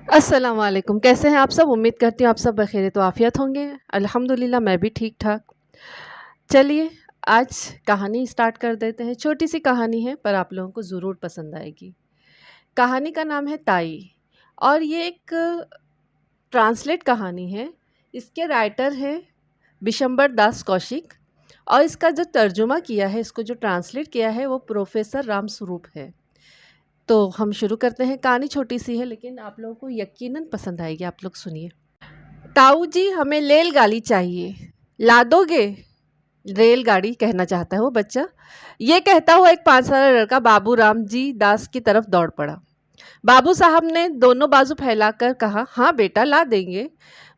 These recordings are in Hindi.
अस्सलाम वालेकुम। कैसे हैं आप सब? उम्मीद करती हूँ आप सब बखैर तो आफ़ियत होंगे। अल्हम्दुलिल्लाह मैं भी ठीक-ठाक। चलिए आज कहानी स्टार्ट कर देते हैं। छोटी-सी कहानी है पर आप लोगों को ज़रूर पसंद आएगी। कहानी का नाम है ताई और ये एक ट्रांसलेट कहानी है। इसके राइटर हैं बिशंबर दास कौशिक और इसका जो तर्जुमा किया है, इसको जो ट्रांसलेट किया है वो प्रोफ़ेसर राम स्वरूप है। तो हम शुरू करते हैं। कहानी छोटी-सी है लेकिन आप लोगों को यकीनन पसंद आएगी। आप लोग सुनिए। ताऊ जी हमें रेलगाड़ी चाहिए, ला दोगे? रेलगाड़ी कहना चाहता है वो बच्चा। ये कहता हुआ एक 5 साल लड़का बाबू राम जी दास की तरफ दौड़ पड़ा। बाबू साहब ने दोनों बाजू फैलाकर कहा, हाँ बेटा ला देंगे।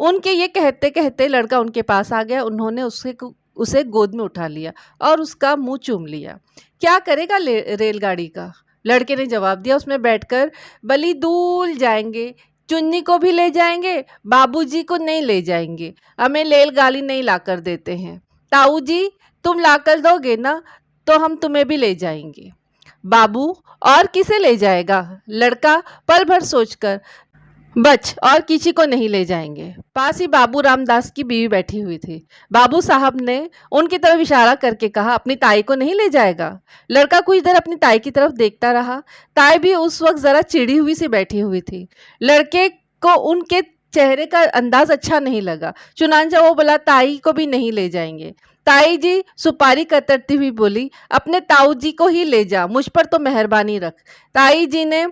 उनके ये कहते कहते लड़का उनके पास आ गया। उन्होंने उसे गोद में उठा लिया और उसका मुंह चूम लिया। क्या करेगा रेलगाड़ी का? लड़के ने जवाब दिया, उसमें बैठकर बली दूल जाएंगे, चुन्नी को भी ले जाएंगे, बाबूजी को नहीं ले जाएंगे। हमें रेलगाड़ी नहीं लाकर देते हैं। ताऊ जी तुम लाकर दोगे ना तो हम तुम्हें भी ले जाएंगे। बाबू और किसे ले जाएगा? लड़का पल भर सोचकर बच और किसी को नहीं ले जाएंगे। पास ही बाबू रामदास की बीवी बैठी हुई थी। बाबू साहब ने उनकी तरफ इशारा करके कहा, अपनी ताई को नहीं ले जाएगा? लड़का कुछ देर अपनी ताई की तरफ देखता रहा। ताई भी उस वक्त जरा चिड़ी हुई सी बैठी हुई थी। लड़के को उनके चेहरे का अंदाज अच्छा नहीं लगा। चुनांचा वो बोला, ताई को भी नहीं ले जाएंगे। ताई जी सुपारी कतरती हुई बोली, अपने ताऊ जी को ही ले जा, मुझ पर तो मेहरबानी रख। ताई जी ने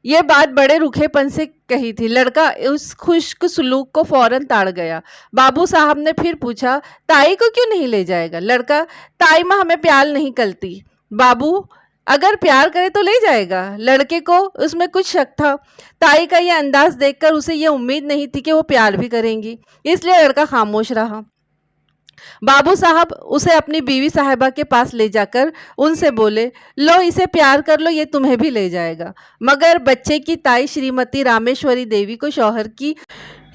ये बात बड़े रूखेपन से कही थी। लड़का उस खुश्क सलूक को फौरन ताड़ गया। बाबू साहब ने फिर पूछा, ताई को क्यों नहीं ले जाएगा? लड़का, ताई माँ हमें प्यार नहीं करती। बाबू, अगर प्यार करे तो ले जाएगा। लड़के को उसमें कुछ शक था। ताई का ये अंदाज देखकर उसे ये उम्मीद नहीं थी कि वो प्यार भी करेंगी, इसलिए लड़का खामोश रहा। बाबू साहब उसे अपनी बीवी साहिबा के पास ले जाकर उनसे बोले, लो इसे प्यार कर लो, ये तुम्हें भी ले जाएगा। मगर बच्चे की ताई श्रीमती रामेश्वरी देवी को शौहर की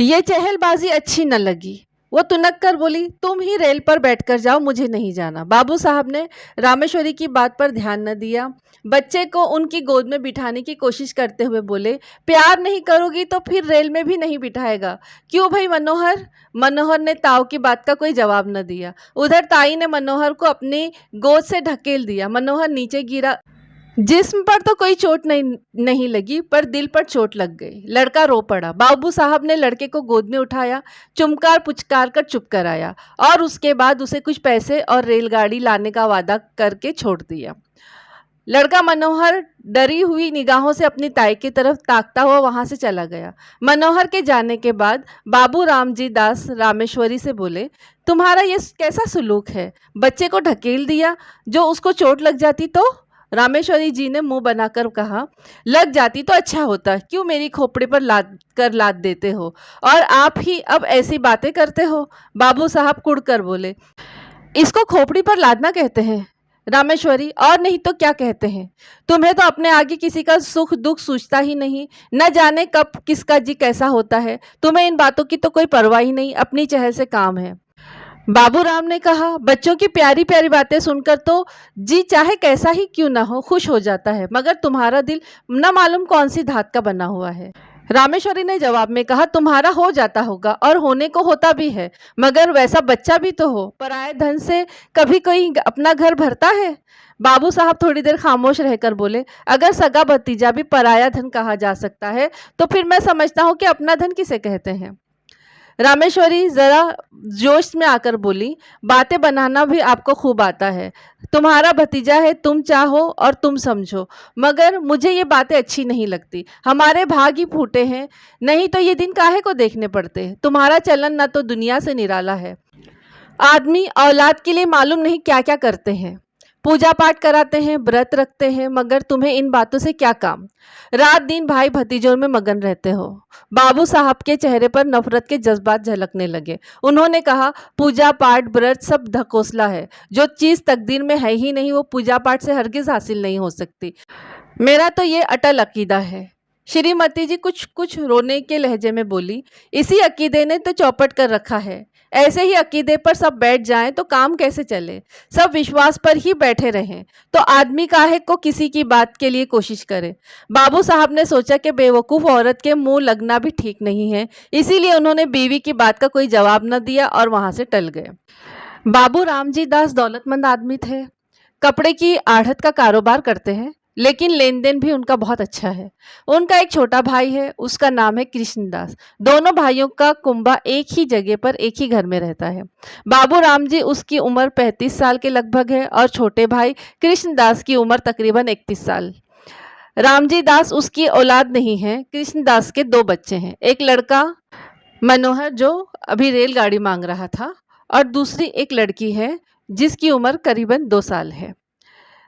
ये चहलबाजी अच्छी न लगी। वो तुनक कर बोली, तुम ही रेल पर बैठकर जाओ, मुझे नहीं जाना। बाबू साहब ने रामेश्वरी की बात पर ध्यान न दिया। बच्चे को उनकी गोद में बिठाने की कोशिश करते हुए बोले, प्यार नहीं करोगी तो फिर रेल में भी नहीं बिठाएगा। क्यों भाई मनोहर? मनोहर ने ताऊ की बात का कोई जवाब न दिया। उधर ताई ने मनोहर को अपनी गोद से ढकेल दिया। मनोहर नीचे गिरा। जिस्म पर तो कोई चोट नहीं लगी पर दिल पर चोट लग गई। लड़का रो पड़ा। बाबू साहब ने लड़के को गोद में उठाया, चुमकार पुचकार कर चुप कराया और उसके बाद उसे कुछ पैसे और रेलगाड़ी लाने का वादा करके छोड़ दिया। लड़का मनोहर डरी हुई निगाहों से अपनी ताई की तरफ ताकता हुआ वहां से चला गया। मनोहर के जाने के बाद बाबू रामजी दास रामेश्वरी से बोले, तुम्हारा ये कैसा सुलूक है? बच्चे को ढकेल दिया, जो उसको चोट लग जाती तो? रामेश्वरी जी ने मुंह बनाकर कहा, लग जाती तो अच्छा होता, क्यों मेरी खोपड़ी पर लाद देते हो और आप ही अब ऐसी बातें करते हो? बाबू साहब कुड़कर बोले, इसको खोपड़ी पर लादना कहते हैं रामेश्वरी, और नहीं तो क्या कहते हैं? तुम्हें तो अपने आगे किसी का सुख दुख सूझता ही नहीं, न जाने कब किसका जी कैसा होता है। तुम्हें इन बातों की तो कोई परवाह ही नहीं, अपनी चहल से काम है। बाबूराम ने कहा, बच्चों की प्यारी प्यारी बातें सुनकर तो जी चाहे कैसा ही क्यों ना हो खुश हो जाता है, मगर तुम्हारा दिल न मालूम कौन सी धात का बना हुआ है। रामेश्वरी ने जवाब में कहा, तुम्हारा हो जाता होगा और होने को होता भी है, मगर वैसा बच्चा भी तो हो। पराये धन से कभी कोई अपना घर भरता है? बाबू साहब थोड़ी देर खामोश रहकर बोले, अगर सगा भतीजा भी पराया धन कहा जा सकता है तो फिर मैं समझता हूँ कि अपना धन किसे कहते हैं। रामेश्वरी जरा जोश में आकर बोली, बातें बनाना भी आपको खूब आता है। तुम्हारा भतीजा है, तुम चाहो और तुम समझो, मगर मुझे ये बातें अच्छी नहीं लगती। हमारे भाग ही फूटे हैं, नहीं तो ये दिन काहे को देखने पड़ते। तुम्हारा चलन ना तो दुनिया से निराला है। आदमी औलाद के लिए मालूम नहीं क्या क्या करते हैं, पूजा पाठ कराते हैं, व्रत रखते हैं, मगर तुम्हें इन बातों से क्या काम? रात दिन भाई भतीजों में मगन रहते हो। बाबू साहब के चेहरे पर नफरत के जज्बात झलकने लगे। उन्होंने कहा, पूजा पाठ व्रत सब ढकोसला है। जो चीज़ तकदीर में है ही नहीं वो पूजा पाठ से हरगिज हासिल नहीं हो सकती। मेरा तो ये अटल अकीदा है। श्रीमती जी कुछ कुछ रोने के लहजे में बोली, इसी अकीदे ने तो चौपट कर रखा है। ऐसे ही अकीदे पर सब बैठ जाएं तो काम कैसे चले। सब विश्वास पर ही बैठे रहें तो आदमी काहे को किसी की बात के लिए कोशिश करे। बाबू साहब ने सोचा कि बेवकूफ़ औरत के मुंह लगना भी ठीक नहीं है, इसीलिए उन्होंने बीवी की बात का कोई जवाब न दिया और वहां से टल गए। बाबू रामजी दास दौलतमंद आदमी थे, कपड़े की आढ़त का कारोबार करते हैं, लेकिन लेन देन भी उनका बहुत अच्छा है। उनका एक छोटा भाई है, उसका नाम है कृष्णदास। दोनों भाइयों का कुंबा एक ही जगह पर एक ही घर में रहता है। बाबू राम जी उसकी उम्र 35 साल के लगभग है और छोटे भाई कृष्णदास की उम्र तकरीबन 31 साल। रामजी दास उसकी औलाद नहीं है। कृष्णदास के 2 बच्चे हैं, एक लड़का मनोहर जो अभी रेलगाड़ी मांग रहा था और दूसरी एक लड़की है जिसकी उम्र करीबन 2 साल है।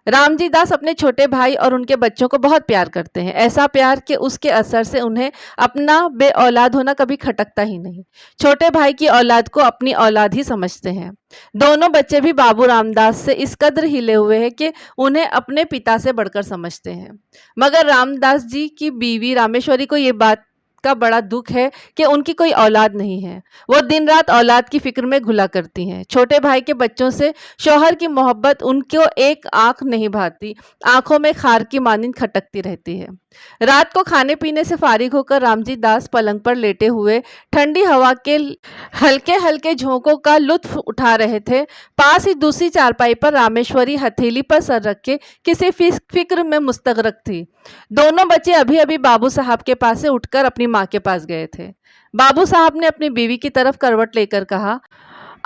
रामजी दास अपने छोटे भाई और उनके बच्चों को बहुत प्यार करते हैं, ऐसा प्यार कि उसके असर से उन्हें अपना बे औलाद होना कभी खटकता ही नहीं। छोटे भाई की औलाद को अपनी औलाद ही समझते हैं। दोनों बच्चे भी बाबू रामदास से इस कदर हिले हुए हैं कि उन्हें अपने पिता से बढ़कर समझते हैं। मगर रामदास जी की बीवी रामेश्वरी को ये बात का बड़ा दुख है कि उनकी कोई औलाद नहीं है। वो दिन रात औलाद की फिक्र में घुला करती हैं। छोटे भाई के बच्चों से शौहर की मोहब्बत उनको एक आंख नहीं भाती, आंखों में खार की मानिंद खटकती रहती है। रात को खाने पीने से फारिग होकर रामजी दास पलंग पर लेटे हुए ठंडी हवा के हल्के हल्के झोंकों का लुत्फ उठा रहे थे। पास ही दूसरी चारपाई पर रामेश्वरी हथेली पर सर रख के किसी फिक्र में मुस्तगरक थी। दोनों बच्चे अभी अभी बाबू साहब के पास से उठकर अपनी माँ के पास गए थे। बाबू साहब ने अपनी बीवी की तरफ करवट लेकर कहा,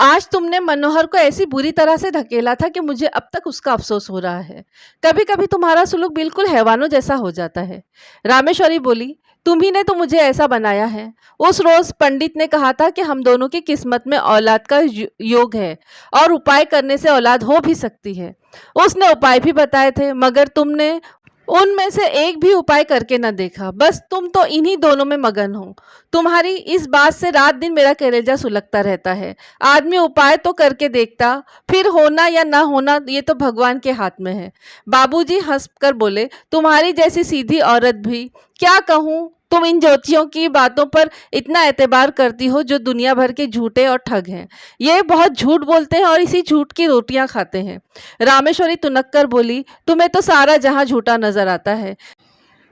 आज तुमने मनोहर को ऐसी बुरी तरह से धकेला था कि मुझे अब तक उसका अफसोस हो रहा है। कभी कभी तुम्हारा सुलूक बिल्कुल हैवानों जैसा हो जाता है। रामेश्वरी बोली, तुम्ही ने तो मुझे ऐसा बनाया है। उस रोज पंडित ने कहा था कि हम दोनों की किस्मत में औलाद का योग है और उपाय करने से औलाद हो भी सकती है। उसने उपाय भी बताए थे, मगर तुमने उनमें से एक भी उपाय करके न देखा। बस तुम तो इन्हीं दोनों में मगन हो। तुम्हारी इस बात से रात दिन मेरा कलेजा सुलगता रहता है। आदमी उपाय तो करके देखता, फिर होना या ना होना ये तो भगवान के हाथ में है। बाबूजी हंसकर बोले, तुम्हारी जैसी सीधी औरत भी, क्या कहूँ, तुम इन ज्योतिषियों की बातों पर इतना एतबार करती हो जो दुनिया भर के झूठे और ठग हैं। ये बहुत झूठ बोलते हैं और इसी झूठ की रोटियां खाते हैं। रामेश्वरी तुनक कर बोली, तुम्हें तो सारा जहां झूठा नजर आता है।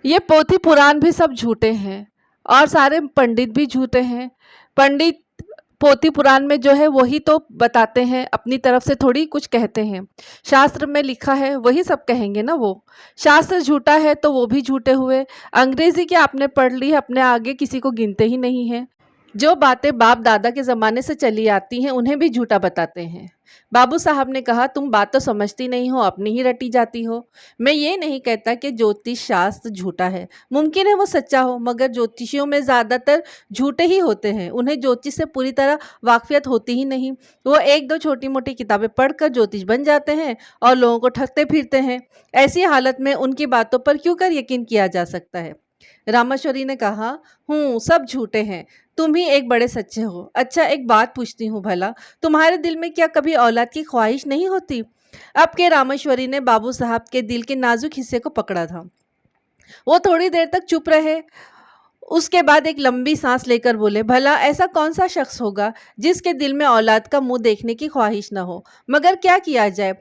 ये पोथी पुराण भी सब झूठे हैं और सारे पंडित भी झूठे हैं। पंडित पोथी पुराण में जो है वही तो बताते हैं, अपनी तरफ से थोड़ी कुछ कहते हैं। शास्त्र में लिखा है वही सब कहेंगे ना। वो शास्त्र झूठा है तो वो भी झूठे हुए। अंग्रेजी की आपने पढ़ ली है, अपने आगे किसी को गिनते ही नहीं है। जो बातें बाप दादा के ज़माने से चली आती हैं उन्हें भी झूठा बताते हैं। बाबू साहब ने कहा, तुम बात तो समझती नहीं हो, अपनी ही रटी जाती हो। मैं ये नहीं कहता कि ज्योतिष शास्त्र झूठा है, मुमकिन है वो सच्चा हो, मगर ज्योतिषियों में ज़्यादातर झूठे ही होते हैं। उन्हें ज्योतिष से पूरी तरह वाकफियत होती ही नहीं। वो एक दो छोटी मोटी किताबें पढ़कर ज्योतिष बन जाते हैं और लोगों को ठगते फिरते हैं। ऐसी हालत में उनकी बातों पर क्यों कर यकीन किया जा सकता है। रामेश्वरी ने कहा, सब झूठे हैं, तुम ही एक बड़े सच्चे हो। अच्छा, एक बात पूछती हूँ भला, तुम्हारे दिल में क्या कभी औलाद की ख्वाहिश नहीं होती? अब के रामेश्वरी ने बाबू साहब के दिल के नाजुक हिस्से को पकड़ा था। वो थोड़ी देर तक चुप रहे, उसके बाद एक लंबी सांस लेकर बोले, भला ऐसा कौन सा शख्स होगा जिसके दिल में औलाद का मुंह देखने की ख्वाहिश ना हो, मगर क्या किया जाए,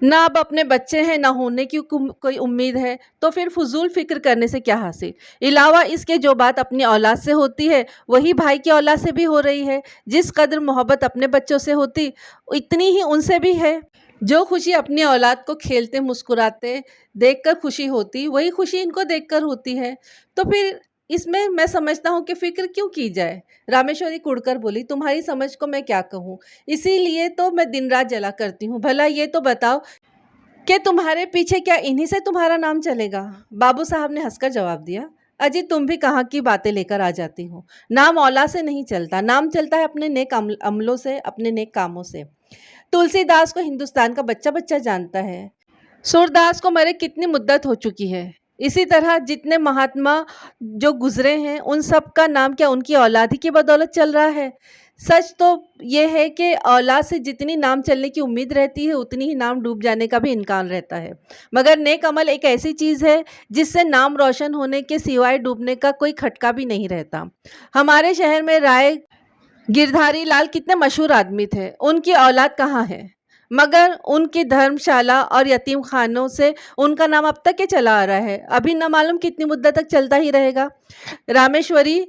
ना अब अपने बच्चे हैं ना होने की कोई उम्मीद है, तो फिर फजूल फिक्र करने से क्या हासिल। इलावा इसके जो बात अपनी औलाद से होती है वही भाई की औलाद से भी हो रही है। जिस कदर मोहब्बत अपने बच्चों से होती इतनी ही उनसे भी है। जो खुशी अपनी औलाद को खेलते मुस्कुराते देखकर खुशी होती, वही खुशी इनको देखकर होती है। तो फिर इसमें मैं समझता हूँ कि फिक्र क्यों की जाए। रामेश्वरी कुड़कर बोली, तुम्हारी समझ को मैं क्या कहूँ, इसीलिए तो मैं दिन रात जला करती हूँ। भला ये तो बताओ कि तुम्हारे पीछे क्या इन्हीं से तुम्हारा नाम चलेगा? बाबू साहब ने हंसकर जवाब दिया, अजी तुम भी कहाँ की बातें लेकर आ जाती हो। नाम औलाद से नहीं चलता, नाम चलता है अपने नेक अमलों से, अपने नेक कामों से। तुलसीदास को हिंदुस्तान का बच्चा बच्चा जानता है। सूरदास को मरे कितनी मुद्दत हो चुकी है। इसी तरह जितने महात्मा जो गुजरे हैं उन सब का नाम क्या उनकी औलाद ही की बदौलत चल रहा है। सच तो ये है कि औलाद से जितनी नाम चलने की उम्मीद रहती है उतनी ही नाम डूब जाने का भी इम्कान रहता है। मगर नेक अमल एक ऐसी चीज़ है जिससे नाम रोशन होने के सिवाय डूबने का कोई खटका भी नहीं रहता। हमारे शहर में राय गिरधारी लाल कितने मशहूर आदमी थे, उनकी औलाद कहाँ है? मगर उनकी धर्मशाला और यतीम खानों से उनका नाम अब तक के चला आ रहा है, अभी न मालूम कितनी मुद्दत तक चलता ही रहेगा। रामेश्वरी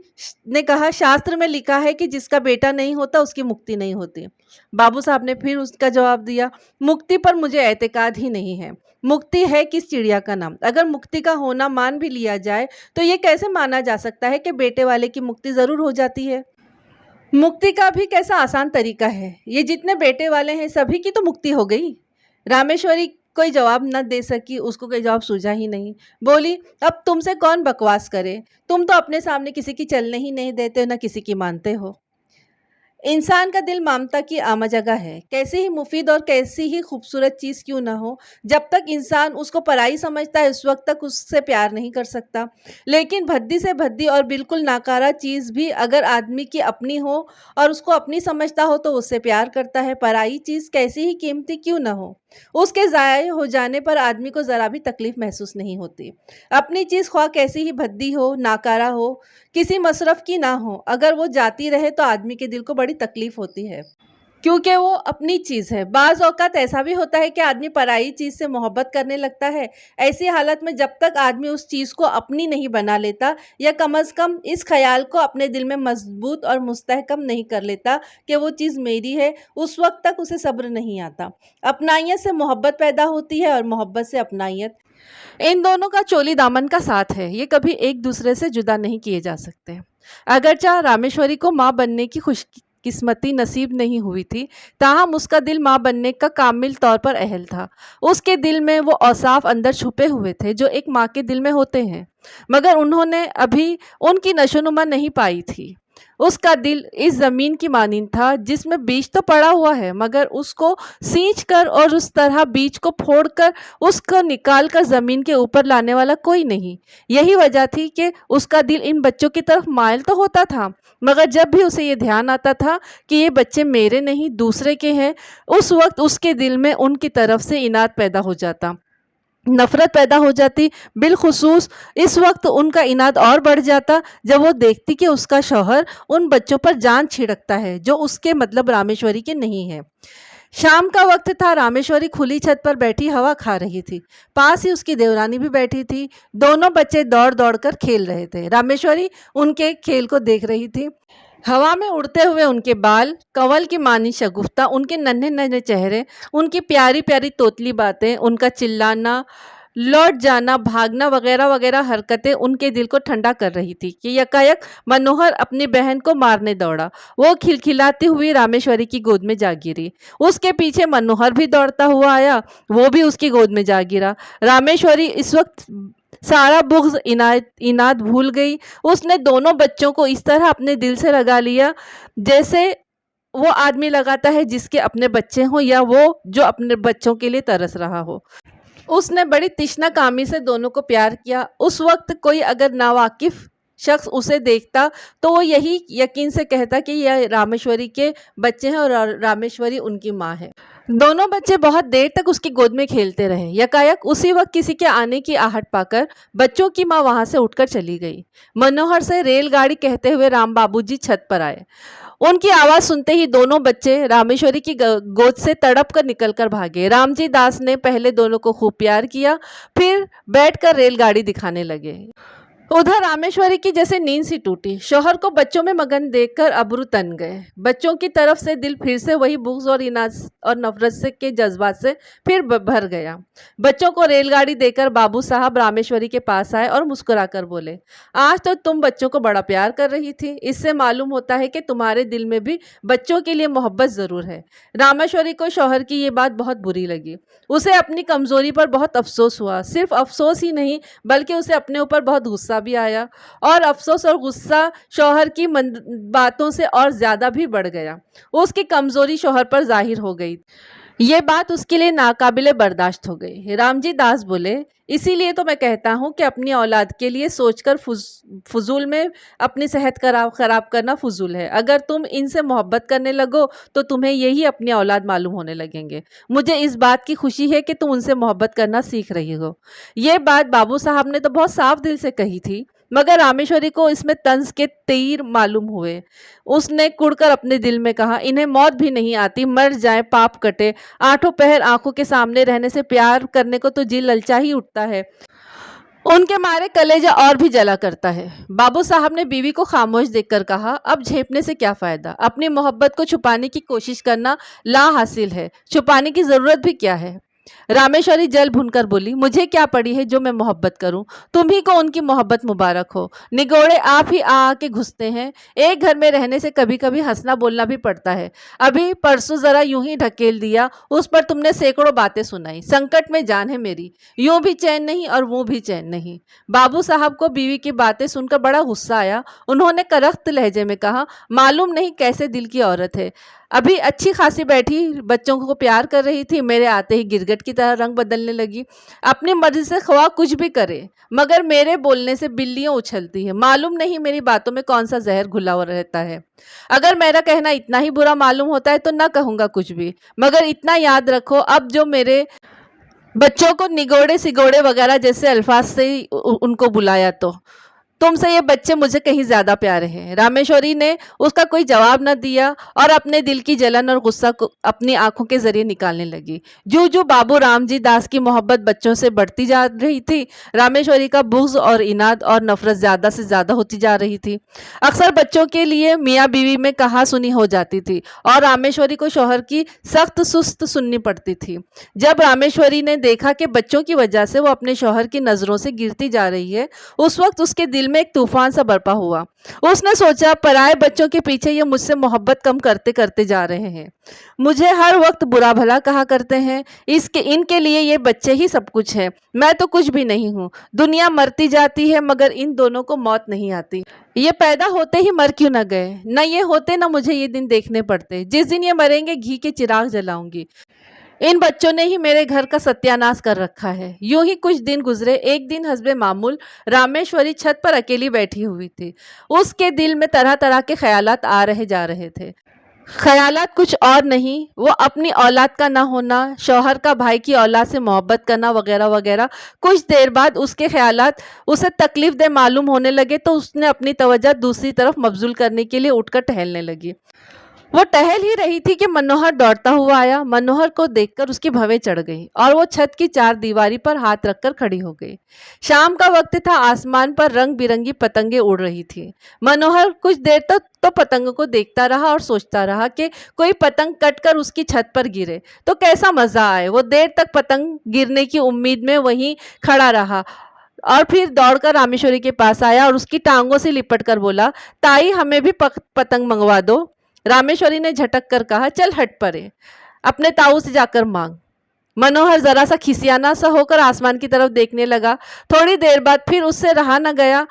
ने कहा, शास्त्र में लिखा है कि जिसका बेटा नहीं होता उसकी मुक्ति नहीं होती। बाबू साहब ने फिर उसका जवाब दिया, मुक्ति पर मुझे एतकाद ही नहीं है। मुक्ति है किस चिड़िया का नाम? अगर मुक्ति का होना मान भी लिया जाए तो ये कैसे माना जा सकता है कि बेटे वाले की मुक्ति जरूर हो जाती है? मुक्ति का भी कैसा आसान तरीका है, ये जितने बेटे वाले हैं सभी की तो मुक्ति हो गई। रामेश्वरी कोई जवाब न दे सकी, उसको कोई जवाब सूझा ही नहीं। बोली, अब तुमसे कौन बकवास करे, तुम तो अपने सामने किसी की चलने ही नहीं देते हो, न किसी की मानते हो। इंसान का दिल ममता की आमा जगह है, कैसी ही मुफीद और कैसी ही खूबसूरत चीज़ क्यों ना हो, जब तक इंसान उसको पराई समझता है उस वक्त तक उससे प्यार नहीं कर सकता। लेकिन भद्दी से भद्दी और बिल्कुल नाकारा चीज़ भी अगर आदमी की अपनी हो और उसको अपनी समझता हो तो उससे प्यार करता है। पराई चीज़ कैसी ही कीमती क्यों ना हो, उसके ज़ाय हो जाने पर आदमी को ज़रा भी तकलीफ महसूस नहीं होती। अपनी चीज़ ख्वाह कैसी ही भद्दी हो, नाकारा हो, किसी मसरफ की ना हो, अगर वो जाती रहे तो आदमी के दिल को बड़ी तकलीफ होती है, क्योंकि वो अपनी चीज़ है। बाज़ औक़ात ऐसा भी होता है कि आदमी पराई चीज़ से मोहब्बत करने लगता है। ऐसी हालत में जब तक आदमी उस चीज़ को अपनी नहीं बना लेता या कम अज़ कम इस ख़याल को अपने दिल में मज़बूत और मुस्तहकम नहीं कर लेता कि वो चीज़ मेरी है, उस वक़्त तक उसे सब्र नहीं आता। अपनाइयत से मोहब्बत पैदा होती है और मोहब्बत से अपनाइयत। इन दोनों का चोली दामन का साथ है, ये कभी एक दूसरे से जुदा नहीं किए जा सकते। अगरचे रामेश्वरी को माँ बनने की खुशकिस्मती नसीब नहीं हुई थी, ताहम उसका दिल माँ बनने का कामिल तौर पर अहल था। उसके दिल में वो औसाफ अंदर छुपे हुए थे जो एक माँ के दिल में होते हैं, मगर उन्होंने अभी उनकी नशोनुमा नहीं पाई थी। उसका दिल इस ज़मीन की मानिंद था जिसमें बीज तो पड़ा हुआ है, मगर उसको सींच कर और उस तरह बीज को फोड़कर उसको निकाल कर ज़मीन के ऊपर लाने वाला कोई नहीं। यही वजह थी कि उसका दिल इन बच्चों की तरफ मायल तो होता था, मगर जब भी उसे ये ध्यान आता था कि ये बच्चे मेरे नहीं दूसरे के हैं, उस वक्त उसके दिल में उनकी तरफ से इनाद पैदा हो जाता, नफ़रत पैदा हो जाती। बिलखुसूस इस वक्त उनका इनाद और बढ़ जाता जब वो देखती कि उसका शौहर उन बच्चों पर जान छिड़कता है जो उसके मतलब रामेश्वरी के नहीं है। शाम का वक्त था, रामेश्वरी खुली छत पर बैठी हवा खा रही थी। पास ही उसकी देवरानी भी बैठी थी। दोनों बच्चे दौड़ दौड़ कर खेल रहे थे। रामेश्वरी उनके खेल को देख रही थी। हवा में उड़ते हुए उनके बाल, कंवल की मानी शगुफ्ता, उनके नन्हे नन्हे चेहरे, उनकी प्यारी प्यारी तोतली बातें, उनका चिल्लाना, लौट जाना, भागना वगैरह वगैरह हरकतें उनके दिल को ठंडा कर रही थी कि यकायक मनोहर अपनी बहन को मारने दौड़ा। वो खिलखिलाती हुई रामेश्वरी की गोद में जा गिरी। उसके पीछे मनोहर भी दौड़ता हुआ आया, वो भी उसकी गोद में जा गिरा। रामेश्वरी इस वक्त सारा बुग़्ज़ इनाद भूल गई। उसने दोनों बच्चों को इस तरह अपने दिल से लगा लिया जैसे वो आदमी लगाता है जिसके अपने बच्चे हों या वो जो अपने बच्चों के लिए तरस रहा हो। उसने बड़ी तिश्नाकामी से दोनों को प्यार किया। उस वक्त कोई अगर नावाकिफ़ शख्स उसे देखता तो वो यही यकीन से कहता कि यह रामेश्वरी के बच्चे हैं और रामेश्वरी उनकी माँ है। दोनों बच्चे बहुत देर तक उसकी गोद में खेलते रहे। यकायक उसी वक्त किसी के आने की आहट पाकर बच्चों की माँ वहाँ से उठकर चली गई। मनोहर से रेलगाड़ी कहते हुए राम बाबूजी छत पर आए। उनकी आवाज़ सुनते ही दोनों बच्चे रामेश्वरी की गोद से तड़प कर निकल कर भागे। रामजी दास ने पहले दोनों को खूब प्यार किया, फिर बैठकर रेलगाड़ी दिखाने लगे। उधर रामेश्वरी की जैसे नींद सी टूटी। शौहर को बच्चों में मगन देखकर अब्रू तन गए। बच्चों की तरफ से दिल फिर से वही बुग़्ज़ और इनाद और नफरत से के जज्बात से फिर भर गया। बच्चों को रेलगाड़ी देकर बाबू साहब रामेश्वरी के पास आए और मुस्कुराकर बोले, आज तो तुम बच्चों को बड़ा प्यार कर रही थी, इससे मालूम होता है कि तुम्हारे दिल में भी बच्चों के लिए मोहब्बत ज़रूर है। रामेश्वरी को शौहर की ये बात बहुत बुरी लगी। उसे अपनी कमज़ोरी पर बहुत अफसोस हुआ। सिर्फ अफसोस ही नहीं बल्कि उसे अपने ऊपर बहुत गुस्सा भी आया, और अफसोस और गुस्सा शौहर की बातों से और ज़्यादा भी बढ़ गया। उसकी कमज़ोरी शौहर पर जाहिर हो गई। ये बात उसके लिए नाकाबिले बर्दाश्त हो गई। रामजी दास बोले, इसीलिए तो मैं कहता हूँ कि अपनी औलाद के लिए सोचकर फजूल में अपनी सेहत खराब करना फजूल है। अगर तुम इनसे मोहब्बत करने लगो तो तुम्हें यही अपनी औलाद मालूम होने लगेंगे। मुझे इस बात की खुशी है कि तुम उनसे मोहब्बत करना सीख रही हो। ये बात बाबू साहब ने तो बहुत साफ दिल से कही थी, मगर रामेश्वरी को इसमें तंज के तीर मालूम हुए। उसने कुड़कर अपने दिल में कहा, इन्हें मौत भी नहीं आती, मर जाए पाप कटे। आठों पहर आंखों के सामने रहने से प्यार करने को तो जी ललचा ही उठता है, उनके मारे कलेजा और भी जला करता है। बाबू साहब ने बीवी को खामोश देखकर कहा, अब झेपने से क्या फायदा, अपनी मोहब्बत को छुपाने की कोशिश करना ला हासिल है, छुपाने की जरूरत भी क्या है। रामेश्वरी जल भुनकर बोली, मुझे क्या पड़ी है जो मैं मोहब्बत करूं, तुम्ही को उनकी मोहब्बत मुबारक हो। निगोड़े आप ही आ के घुसते हैं। एक घर में रहने से कभी कभी हंसना बोलना भी पड़ता है। अभी परसों जरा यूं ही ढकेल दिया, उस पर तुमने सैकड़ों बातें सुनाई। संकट में जान है मेरी, यूं भी चैन नहीं और वो भी चैन नहीं। बाबू साहब को बीवी की बातें सुनकर बड़ा गुस्सा आया। उन्होंने करख्त लहजे में कहा, मालूम नहीं कैसे दिल की औरत है, अभी अच्छी खासी बैठी बच्चों को प्यार कर रही थी, मेरे आते ही गिरगिट की तरह रंग बदलने लगी। अपनी मर्जी से ख्वाह कुछ भी करे, मगर मेरे बोलने से बिल्लियां उछलती हैं। मालूम नहीं मेरी बातों में कौन सा जहर घुला हुआ रहता है। अगर मेरा कहना इतना ही बुरा मालूम होता है तो न कहूँगा कुछ भी, मगर इतना याद रखो, अब जो मेरे बच्चों को निगोड़े सिगोड़े वगैरह जैसे अल्फाज से उनको बुलाया तो तुमसे ये बच्चे मुझे कहीं ज्यादा प्यारे हैं। रामेश्वरी ने उसका कोई जवाब न दिया और अपने दिल की जलन और गुस्सा को अपनी आंखों के जरिए निकालने लगी। जो जो बाबू रामजी दास की मोहब्बत बच्चों से बढ़ती जा रही थी, रामेश्वरी का बुग़्ज़ और इनाद और नफरत ज्यादा से ज्यादा होती जा रही थी। अक्सर बच्चों के लिए मियाँ बीवी में कहा सुनी हो जाती थी और रामेश्वरी को शौहर की सख्त सुस्त सुननी पड़ती थी। जब रामेश्वरी ने देखा कि बच्चों की वजह से वो अपने शौहर की नजरों से गिरती जा रही है, उस वक्त उसके दिल में एक तूफान सा बरपा हुआ। उसने सोचा, पराए बच्चों के पीछे ये मुझसे मोहब्बत कम करते करते जा रहे हैं, मुझे हर वक्त बुरा भला कहा करते हैं, इनके लिए ये बच्चे ही सब कुछ है, मैं तो कुछ भी नहीं हूँ। दुनिया मरती जाती है मगर इन दोनों को मौत नहीं आती। ये पैदा होते ही मर क्यों न गए, न ये होते न मुझे ये दिन देखने पड़ते। जिस दिन ये मरेंगे घी के चिराग जलाऊंगी। इन बच्चों ने ही मेरे घर का सत्यानाश कर रखा है। यूं ही कुछ दिन गुजरे। एक दिन हस्बे मामूल रामेश्वरी छत पर अकेली बैठी हुई थी। उसके दिल में तरह तरह के ख्यालात आ रहे जा रहे थे। ख्यालात कुछ और नहीं, वो अपनी औलाद का ना होना, शौहर का भाई की औलाद से मोहब्बत करना वगैरह वगैरह। कुछ देर बाद उसके ख्यालात उसे तकलीफ दे मालूम होने लगे तो उसने अपनी तवज्जो दूसरी तरफ मबजूल करने के लिए उठकर टहलने लगी। वो टहल ही रही थी कि मनोहर दौड़ता हुआ आया। मनोहर को देखकर उसकी भवें चढ़ गई और वो छत की चार दीवारी पर हाथ रखकर खड़ी हो गई। शाम का वक्त था, आसमान पर रंग बिरंगी पतंगे उड़ रही थी। मनोहर कुछ देर तक तो पतंगों को देखता रहा और सोचता रहा कि कोई पतंग कटकर उसकी छत पर गिरे तो कैसा मजा आए। वो देर तक पतंग गिरने की उम्मीद में वहीं खड़ा रहा और फिर दौड़कर रामेश्वरी के पास आया और उसकी टांगों से लिपट कर बोला, ताई हमें भी पतंग मंगवा दो। रामेश्वरी ने झटक कर कहा, चल हट परे, अपने ताऊ से जाकर मांग। मनोहर जरा सा खिसियाना सा होकर आसमान की तरफ देखने लगा। थोड़ी देर बाद फिर उससे रहा न गया।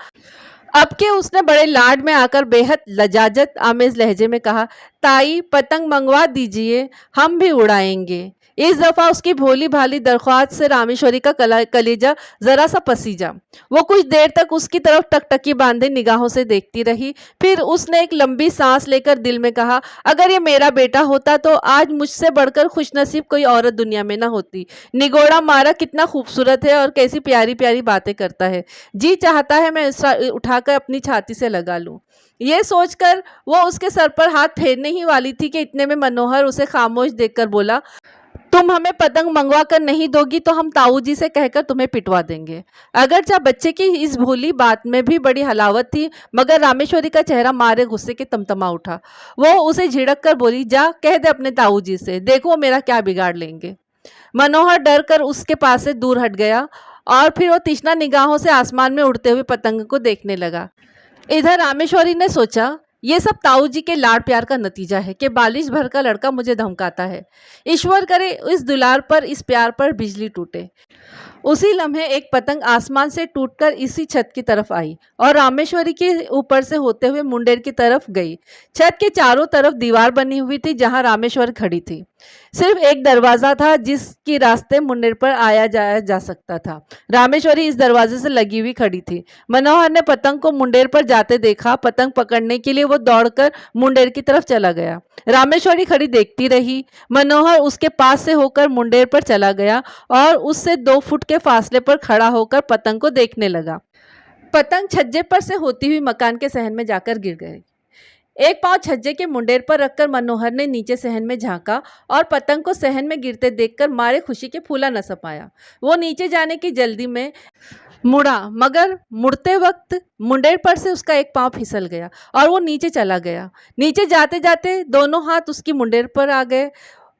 अब के उसने बड़े लाड में आकर बेहद लजाजत आमेज लहजे में कहा, ताई पतंग मंगवा दीजिए, हम भी उड़ाएंगे। इस दफा उसकी भोली भाली दरख्वास्त से रामेश्वरी का कलेजा जरा सा पसीजा। वो कुछ देर तक उसकी तरफ टकटकी बांधे निगाहों से देखती रही। फिर उसने एक लंबी सांस लेकर दिल में कहा, अगर ये मेरा बेटा होता तो आज मुझसे बढ़कर खुशनसीब कोई औरत दुनिया में ना होती। निगोड़ा मारा कितना खूबसूरत है और कैसी प्यारी प्यारी बातें करता है। जी चाहता है मैं उठाकर अपनी छाती से लगा लूं। ये सोचकर वो उसके सर पर हाथ फेरने ही वाली थी कि इतने में मनोहर उसे खामोश देखकर बोला, तुम हमें पतंग मंगवा कर नहीं दोगी तो हम ताऊ जी से कहकर तुम्हें पिटवा देंगे। अगरचे बच्चे की इस भोली बात में भी बड़ी हलावत थी, मगर रामेश्वरी का चेहरा मारे गुस्से के तमतमा उठा। वो उसे झिड़क कर बोली, जा कह दे अपने ताऊ जी से, देखो वो मेरा क्या बिगाड़ लेंगे। मनोहर डर कर उसके पास से दूर हट गया और फिर वो तीक्ष्ण निगाहों से आसमान में उड़ते हुए पतंग को देखने लगा। इधर रामेश्वरी ने सोचा, ये सब ताऊ जी के लाड़ प्यार का नतीजा है कि बालिश भर का लड़का मुझे धमकाता है। ईश्वर करे इस दुलार पर, इस प्यार पर बिजली टूटे। उसी लम्हे एक पतंग आसमान से टूटकर इसी छत की तरफ आई और रामेश्वरी के ऊपर से होते हुए मुंडेर की तरफ गई। छत के चारों तरफ दीवार बनी हुई थी जहां रामेश्वरी खड़ी थी। सिर्फ एक दरवाजा था जिसके रास्ते मुंडेर पर आया जाया जा सकता था। रामेश्वरी इस दरवाजे से लगी हुई खड़ी थी। मनोहर ने पतंग को मुंडेर पर जाते देखा। पतंग पकड़ने के लिए वो दौड़कर मुंडेर की तरफ चला गया। रामेश्वरी खड़ी देखती रही। मनोहर उसके पास से होकर मुंडेर पर चला गया और उससे 2 फुट के फासले पर खड़ा होकर पतंग को देखने लगा। पतंग छज्जे पर से होती हुई मकान के सहन में जाकर गिर गई। एक पांव छज्जे के मुंडेर पर रखकर मनोहर ने नीचे सहन में झांका और पतंग को सहन में गिरते देखकर मारे खुशी के फूला न समाया। वो नीचे जाने की जल्दी में मुड़ा, मगर मुड़ते वक्त मुंडेर पर से उसका एक पांव फिसल गया और वो नीचे चला गया। नीचे जाते जाते दोनों हाथ उसकी मुंडेर पर आ गए।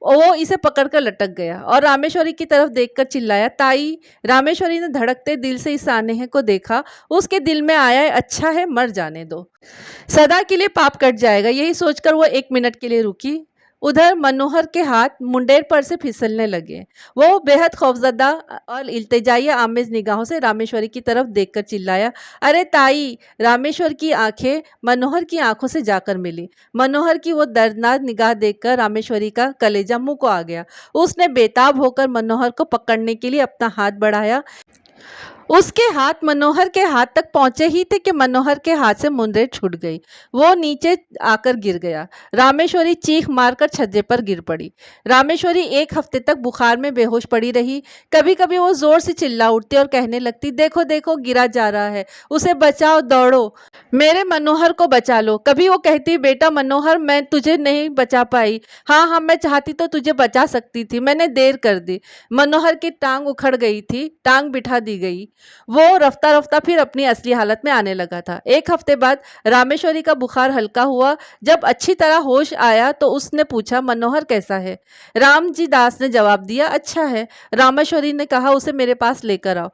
वो इसे पकड़कर लटक गया और रामेश्वरी की तरफ देखकर चिल्लाया, ताई। रामेश्वरी ने धड़कते दिल से इस सानेह को देखा। उसके दिल में आया, अच्छा है, मर जाने दो, सदा के लिए पाप कट जाएगा। यही सोचकर वो 1 मिनट के लिए रुकी। उधर मनोहर के हाथ मुंडेर पर से फिसलने लगे। वो बेहद खौफजदा और इल्तिजाई आमेज निगाहों से रामेश्वरी की तरफ देखकर चिल्लाया, अरे ताई। रामेश्वर की आंखें मनोहर की आंखों से जाकर मिली। मनोहर की वो दर्दनाक निगाह देखकर रामेश्वरी का कलेजा मुंह को आ गया। उसने बेताब होकर मनोहर को पकड़ने के लिए अपना हाथ बढ़ाया। उसके हाथ मनोहर के हाथ तक पहुंचे ही थे कि मनोहर के हाथ से मुंडेर छूट गई। वो नीचे आकर गिर गया। रामेश्वरी चीख मारकर छज्जे पर गिर पड़ी। रामेश्वरी 1 हफ्ते तक बुखार में बेहोश पड़ी रही। कभी कभी वो जोर से चिल्ला उठती और कहने लगती, देखो देखो, गिरा जा रहा है, उसे बचाओ, दौड़ो, मेरे मनोहर को बचा लो। कभी वो कहती, बेटा मनोहर, मैं तुझे नहीं बचा पाई। हाँ, मैं चाहती तो तुझे बचा सकती थी, मैंने देर कर दी। मनोहर की टांग उखड़ गई थी, टांग बिठा दी गई। वो रफ्ता रफ्ता फिर अपनी असली हालत में आने लगा था। 1 हफ्ते बाद रामेश्वरी का बुखार हल्का हुआ। जब अच्छी तरह होश आया तो उसने पूछा, मनोहर कैसा है? रामजी दास ने जवाब दिया, अच्छा है। रामेश्वरी ने कहा, उसे मेरे पास लेकर आओ।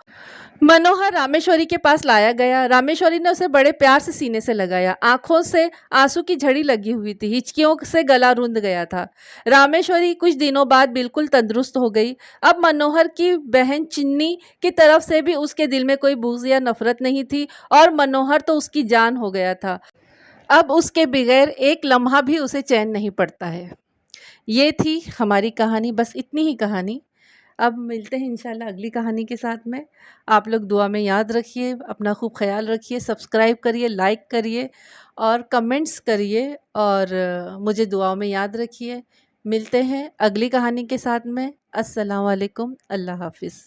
मनोहर रामेश्वरी के पास लाया गया। रामेश्वरी ने उसे बड़े प्यार से सीने से लगाया। आंखों से आंसू की झड़ी लगी हुई थी, हिचकियों से गला रूंध गया था। रामेश्वरी कुछ दिनों बाद बिल्कुल तंदुरुस्त हो गई। अब मनोहर की बहन चिन्नी की तरफ से भी उसके दिल में कोई बुग़्ज़ या नफरत नहीं थी और मनोहर तो उसकी जान हो गया था। अब उसके बगैर एक लम्हा भी उसे चैन नहीं पड़ता है। ये थी हमारी कहानी, बस इतनी ही कहानी। अब मिलते हैं इंशाल्लाह अगली कहानी के साथ में। आप लोग दुआ में याद रखिए, अपना खूब ख्याल रखिए, सब्सक्राइब करिए, लाइक करिए और कमेंट्स करिए और मुझे दुआओं में याद रखिए। मिलते हैं अगली कहानी के साथ में। अस्सलाम वालेकुम, अल्लाह हाफ़िज़।